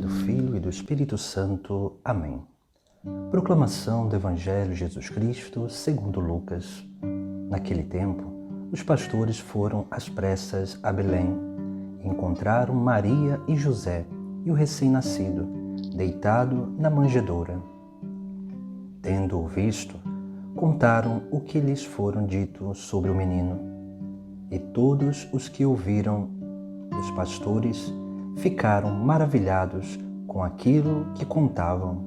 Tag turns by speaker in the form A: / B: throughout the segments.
A: do Filho e do Espírito Santo. Amém. Proclamação do Evangelho de Jesus Cristo segundo Lucas. Naquele tempo, os pastores foram às pressas a Belém e encontraram Maria e José e o recém-nascido, deitado na manjedoura. Tendo-o visto, contaram o que lhes foram dito sobre o menino. E todos os que ouviram os pastores ficaram maravilhados com aquilo que contavam.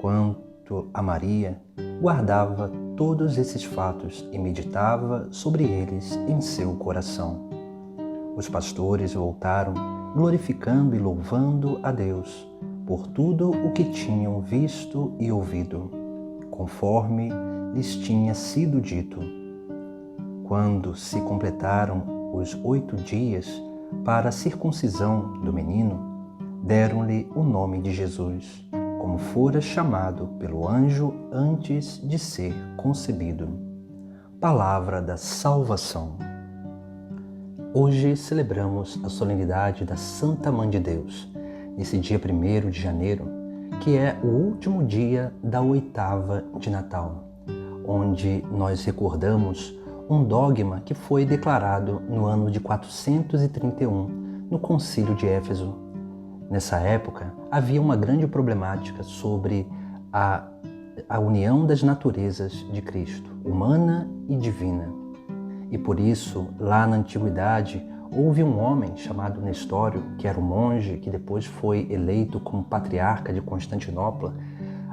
A: Quanto a Maria, guardava todos esses fatos e meditava sobre eles em seu coração. Os pastores voltaram, glorificando e louvando a Deus por tudo o que tinham visto e ouvido, conforme lhes tinha sido dito. Quando se completaram os 8 dias para a circuncisão do menino, deram-lhe o nome de Jesus, como fora chamado pelo anjo antes de ser concebido. Palavra da salvação. Hoje celebramos a solenidade da Santa Mãe de Deus, nesse dia 1º de janeiro, que é o último dia da 8ª de Natal, onde nós recordamos um dogma que foi declarado no ano de 431, no Concílio de Éfeso. Nessa época, havia uma grande problemática sobre a união das naturezas de Cristo, humana e divina. E por isso, lá na Antiguidade, houve um homem chamado Nestório, que era um monge, que depois foi eleito como patriarca de Constantinopla.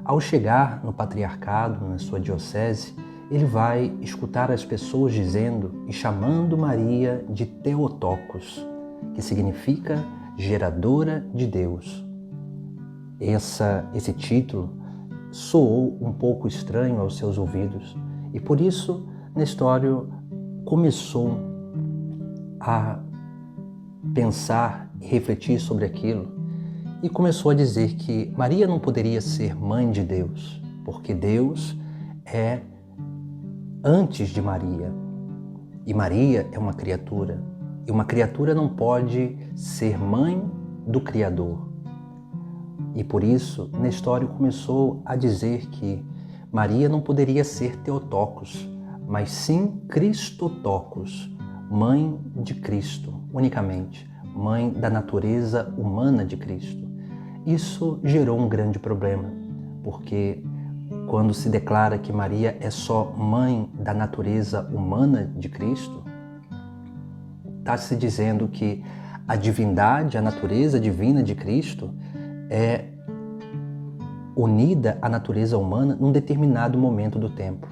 A: Ao chegar no patriarcado, na sua diocese, ele vai escutar as pessoas dizendo e chamando Maria de Theotokos, que significa geradora de Deus. Esse título soou um pouco estranho aos seus ouvidos e por isso Nestório começou a pensar e refletir sobre aquilo e começou a dizer que Maria não poderia ser mãe de Deus, porque Deus é antes de Maria, e Maria é uma criatura, e uma criatura não pode ser mãe do Criador. E por isso, Nestório começou a dizer que Maria não poderia ser Theotokos, mas sim Christotokos, mãe de Cristo, unicamente, mãe da natureza humana de Cristo. Isso gerou um grande problema, porque quando se declara que Maria é só mãe da natureza humana de Cristo, está se dizendo que a divindade, a natureza divina de Cristo é unida à natureza humana num determinado momento do tempo.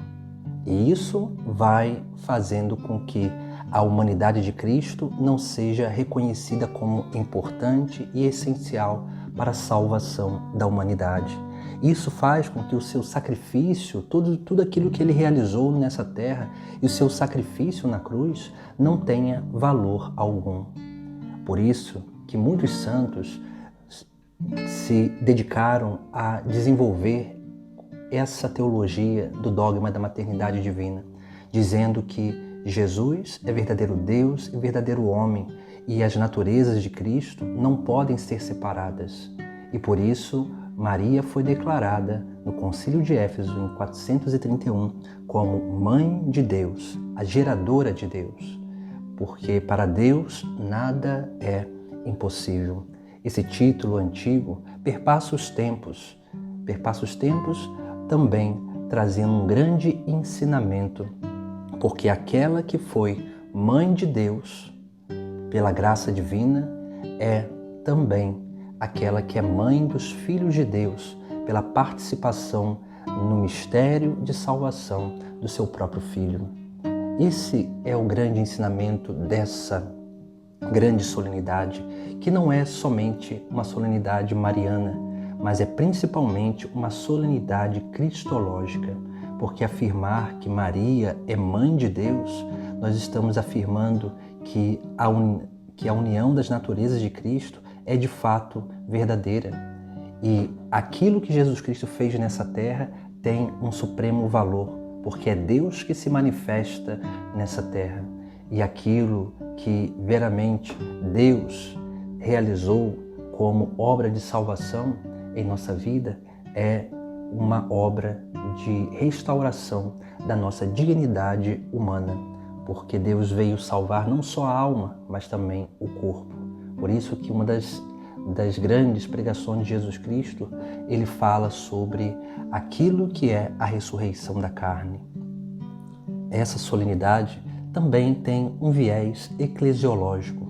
A: E isso vai fazendo com que a humanidade de Cristo não seja reconhecida como importante e essencial para a salvação da humanidade. Isso faz com que o seu sacrifício, tudo aquilo que ele realizou nessa terra e o seu sacrifício na cruz não tenha valor algum. Por isso que muitos santos se dedicaram a desenvolver essa teologia do dogma da maternidade divina, dizendo que Jesus é verdadeiro Deus e verdadeiro homem e as naturezas de Cristo não podem ser separadas. E por isso Maria foi declarada no Concílio de Éfeso em 431 como Mãe de Deus, a geradora de Deus, porque para Deus nada é impossível. Esse título antigo perpassa os tempos também trazendo um grande ensinamento, porque aquela que foi Mãe de Deus, pela graça divina, é também aquela que é mãe dos filhos de Deus, pela participação no mistério de salvação do seu próprio Filho. Esse é o grande ensinamento dessa grande solenidade, que não é somente uma solenidade mariana, mas é principalmente uma solenidade cristológica, porque afirmar que Maria é mãe de Deus, nós estamos afirmando que a união das naturezas de Cristo é de fato verdadeira. E aquilo que Jesus Cristo fez nessa terra tem um supremo valor, porque é Deus que se manifesta nessa terra. E aquilo que veramente Deus realizou como obra de salvação em nossa vida, é uma obra de restauração da nossa dignidade humana, porque Deus veio salvar não só a alma, mas também o corpo. Por isso que uma das grandes pregações de Jesus Cristo, ele fala sobre aquilo que é a ressurreição da carne. Essa solenidade também tem um viés eclesiológico,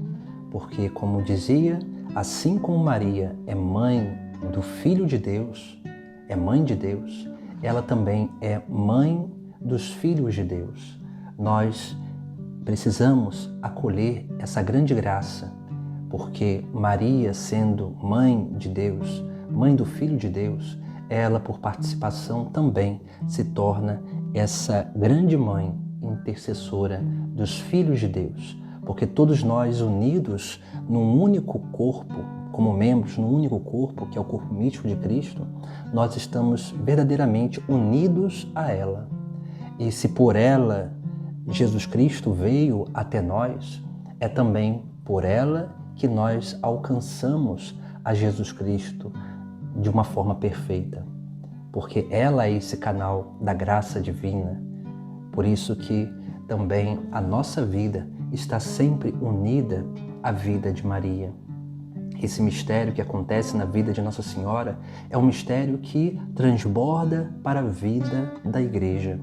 A: porque, como dizia, assim como Maria é mãe do Filho de Deus, é mãe de Deus, ela também é mãe dos filhos de Deus. Nós precisamos acolher essa grande graça, porque Maria, sendo mãe de Deus, mãe do Filho de Deus, ela, por participação, também se torna essa grande mãe intercessora dos filhos de Deus, porque todos nós unidos num único corpo, como membros num único corpo, que é o corpo místico de Cristo, nós estamos verdadeiramente unidos a ela. E se por ela Jesus Cristo veio até nós, é também por ela que nós alcançamos a Jesus Cristo de uma forma perfeita, porque ela é esse canal da graça divina. Por isso que também a nossa vida está sempre unida à vida de Maria. Esse mistério que acontece na vida de Nossa Senhora é um mistério que transborda para a vida da Igreja.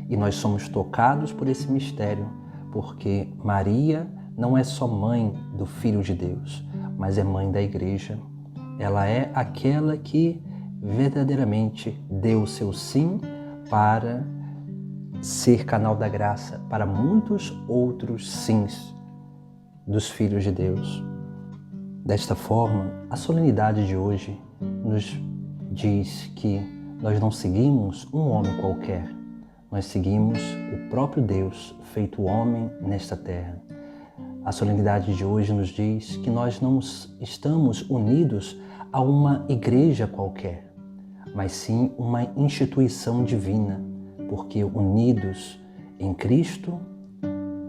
A: E nós somos tocados por esse mistério, porque Maria não é só mãe do Filho de Deus, mas é mãe da Igreja. Ela é aquela que verdadeiramente deu o seu sim para ser canal da graça para muitos outros sims dos filhos de Deus. Desta forma, a solenidade de hoje nos diz que nós não seguimos um homem qualquer, nós seguimos o próprio Deus feito homem nesta terra. A solenidade de hoje nos diz que nós não estamos unidos a uma igreja qualquer, mas sim uma instituição divina, porque unidos em Cristo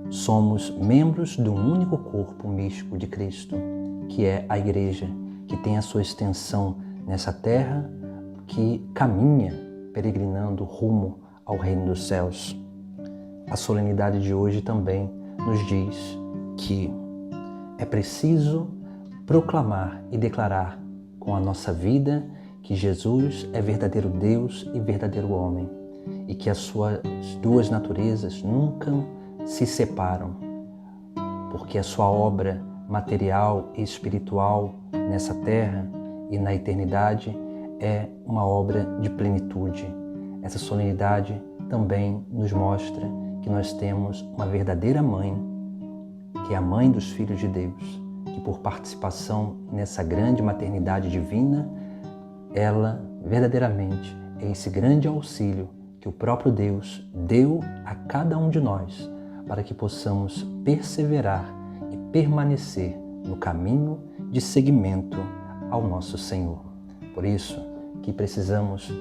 A: somos membros de um único corpo místico de Cristo, que é a Igreja, que tem a sua extensão nessa terra, que caminha peregrinando rumo ao reino dos céus. A solenidade de hoje também nos diz que é preciso proclamar e declarar com a nossa vida que Jesus é verdadeiro Deus e verdadeiro homem, e que as suas duas naturezas nunca se separam, porque a sua obra material e espiritual nessa terra e na eternidade é uma obra de plenitude. Essa solenidade também nos mostra que nós temos uma verdadeira mãe, que é a mãe dos filhos de Deus, que por participação nessa grande maternidade divina, ela verdadeiramente é esse grande auxílio que o próprio Deus deu a cada um de nós, para que possamos perseverar e permanecer no caminho de seguimento ao nosso Senhor. Por isso que precisamos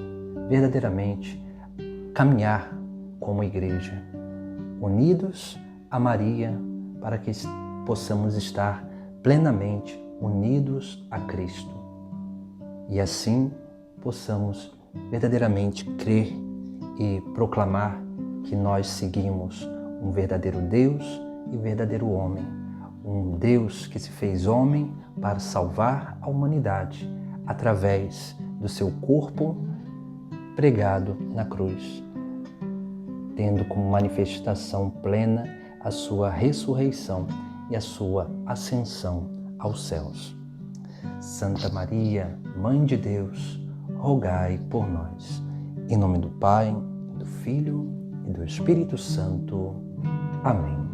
A: verdadeiramente caminhar como igreja, unidos a Maria, para que possamos estar plenamente unidos a Cristo. E assim possamos verdadeiramente crer e proclamar que nós seguimos um verdadeiro Deus e verdadeiro homem, um Deus que se fez homem para salvar a humanidade através do seu corpo pregado na cruz, tendo como manifestação plena a sua ressurreição e a sua ascensão aos céus. Santa Maria, Mãe de Deus, rogai por nós. Em nome do Pai, do Filho e do Espírito Santo. Amém.